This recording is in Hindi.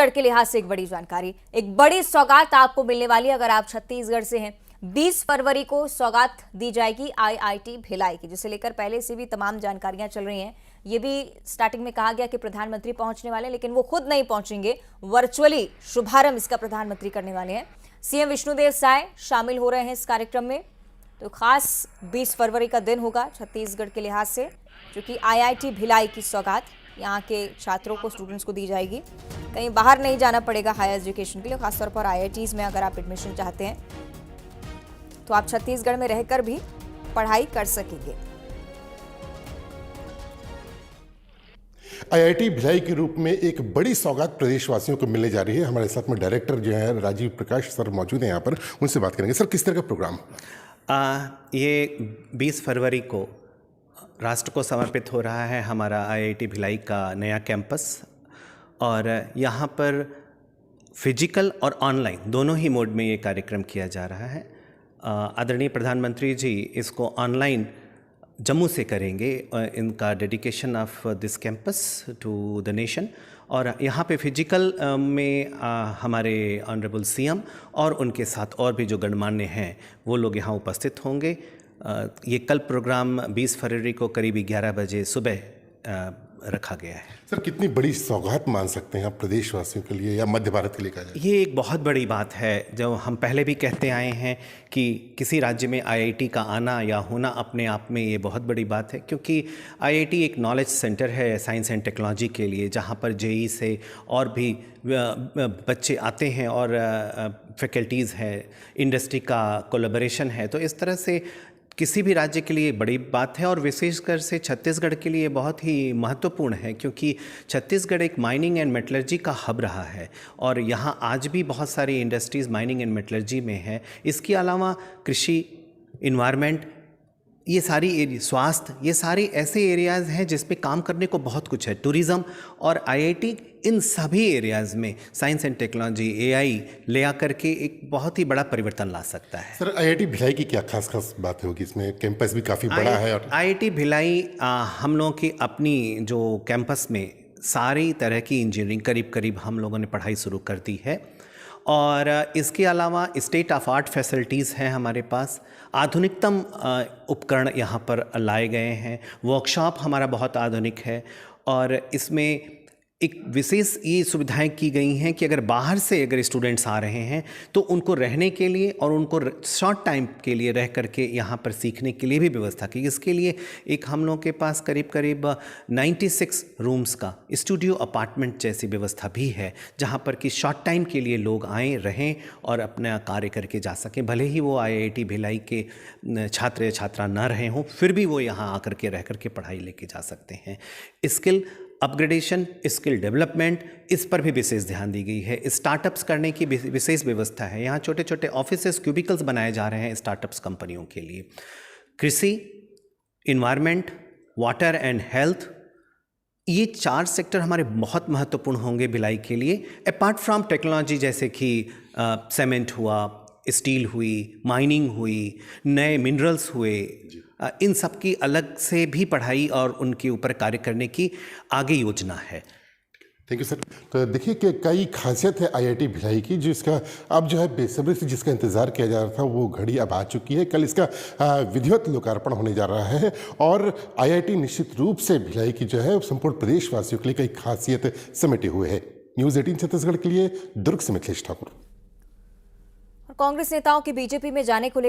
छत्तीसगढ़ के लिहाज से एक बड़ी जानकारी, एक बड़ी सौगात आपको मिलने वाली है अगर आप छत्तीसगढ़ से हैं। 20 फरवरी को सौगात दी जाएगी आईआईटी भिलाई की, जिसे लेकर पहले से भी तमाम जानकारियां चल रही हैं। ये भी स्टार्टिंग में कहा गया कि प्रधानमंत्री पहुंचने वाले हैं, लेकिन वो खुद नहीं पहुंचेंगे, वर्चुअली शुभारंभ इसका प्रधानमंत्री करने वाले हैं। सीएम विष्णुदेव साय शामिल हो रहे हैं इस कार्यक्रम में। तो खास 20 फरवरी का दिन होगा छत्तीसगढ़ के लिहाज से, जो कि आईआईटी भिलाई की सौगात यहाँ के छात्रों को, स्टूडेंट्स को दी जाएगी। कहीं बाहर नहीं जाना पड़ेगा हायर एजुकेशन के लिए, खासतौर पर आईआईटीज़ में अगर आप एडमिशन चाहते हैं तो आप छत्तीसगढ़ में रहकर भी पढ़ाई कर सकेंगे। आईआईटी भिलाई के रूप में एक बड़ी सौगात प्रदेशवासियों को मिलने जा रही है। हमारे साथ में डायरेक्टर जो है राजीव प्रकाश सर मौजूद हैं यहाँ पर, उनसे बात करेंगे। सर, किस तरह का प्रोग्राम? ये 20 फरवरी को राष्ट्र को समर्पित हो रहा है हमारा आईआईटी भिलाई का नया कैंपस, और यहाँ पर फिजिकल और ऑनलाइन दोनों ही मोड में ये कार्यक्रम किया जा रहा है। आदरणीय प्रधानमंत्री जी इसको ऑनलाइन जम्मू से करेंगे, इनका dedication of this campus to the nation. और यहाँ पे फिजिकल में हमारे ऑनरेबल सीएम और उनके साथ और भी जो गणमान्य हैं वो लोग यहाँ उपस्थित होंगे। ये कल प्रोग्राम 20 फरवरी को करीब 11 बजे सुबह रखा गया है। सर, कितनी बड़ी सौगात मान सकते हैं आप प्रदेशवासियों के लिए या मध्य भारत के लिए कहा जाए? ये एक बहुत बड़ी बात है। जो हम पहले भी कहते आए हैं कि किसी राज्य में आईआईटी का आना या होना अपने आप में ये बहुत बड़ी बात है, क्योंकि आईआईटी एक नॉलेज सेंटर है साइंस एंड टेक्नोलॉजी के लिए, जहाँ पर जेईई से और भी बच्चे आते हैं और फैकल्टीज़ हैं, इंडस्ट्री का कोलैबोरेशन है। तो इस तरह से किसी भी राज्य के लिए बड़ी बात है, और विशेषकर से छत्तीसगढ़ के लिए बहुत ही महत्वपूर्ण है, क्योंकि छत्तीसगढ़ एक माइनिंग एंड मेटलर्जी का हब रहा है और यहाँ आज भी बहुत सारी इंडस्ट्रीज़ माइनिंग एंड मेटलर्जी में है। इसके अलावा कृषि, इन्वायरमेंट, ये सारी स्वास्थ्य, ये सारे ऐसे एरियाज़ हैं जिसपे काम करने को बहुत कुछ है। टूरिज़्म, और आईआईटी इन सभी एरियाज़ में साइंस एंड टेक्नोलॉजी, एआई ले आकर के एक बहुत ही बड़ा परिवर्तन ला सकता है। सर, आईआईटी भिलाई की क्या खास बात होगी? इसमें कैंपस भी काफ़ी बड़ा है। और आईआईटी भिलाई हम लोगों की अपनी जो कैंपस में सारी तरह की इंजीनियरिंग करीब करीब हम लोगों ने पढ़ाई शुरू कर दी है, और इसके अलावा स्टेट ऑफ आर्ट फैसिलिटीज़ हैं हमारे पास। आधुनिकतम उपकरण यहाँ पर लाए गए हैं। वर्कशॉप हमारा बहुत आधुनिक है, और इसमें एक विशेष ये सुविधाएं की गई हैं कि अगर बाहर से अगर स्टूडेंट्स आ रहे हैं तो उनको रहने के लिए और उनको शॉर्ट टाइम के लिए रह करके यहाँ पर सीखने के लिए भी व्यवस्था की। इसके लिए एक हम लोगों के पास करीब करीब 96 रूम्स का स्टूडियो अपार्टमेंट जैसी व्यवस्था भी है, जहाँ पर कि शॉर्ट टाइम के लिए लोग आएँ, रहें और अपना कार्य करके जा सकें। भले ही वो आईआईटी भिलाई के छात्र या छात्रा न रहे हों, फिर भी वो यहाँ आकर के रह करके पढ़ाई लेके जा सकते हैं। स्किल अपग्रेडेशन, स्किल डेवलपमेंट, इस पर भी विशेष ध्यान दी गई है। स्टार्टअप्स करने की विशेष व्यवस्था है। यहाँ छोटे छोटे ऑफिसेस, क्यूबिकल्स बनाए जा रहे हैं स्टार्टअप्स कंपनियों के लिए। कृषि, इन्वायरमेंट, वाटर एंड हेल्थ, ये 4 सेक्टर हमारे बहुत महत्वपूर्ण होंगे भिलाई के लिए। अपार्ट फ्रॉम टेक्नोलॉजी, जैसे कि सीमेंट हुआ, स्टील हुई, माइनिंग हुई, नए मिनरल्स हुए, इन सब की अलग से भी पढ़ाई और उनके ऊपर कार्य करने की आगे योजना है। Thank you sir. तो देखिए कि कई खासियत है आईआईटी भिलाई की, जिसका अब जो है बेसब्री से जिसका इंतज़ार किया जा रहा था वो घड़ी अब आ चुकी है। कल इसका विधिवत लोकार्पण होने जा रहा है, और आईआईटी निश्चित रूप से भिलाई की जो है संपूर्ण प्रदेशवासियों के लिए कई खासियत समेटे हुए है। न्यूज़ 18 छत्तीसगढ़ के लिए दुर्ग से मिथिलेश ठाकुर। कांग्रेस नेताओं की बीजेपी में जाने को लेकर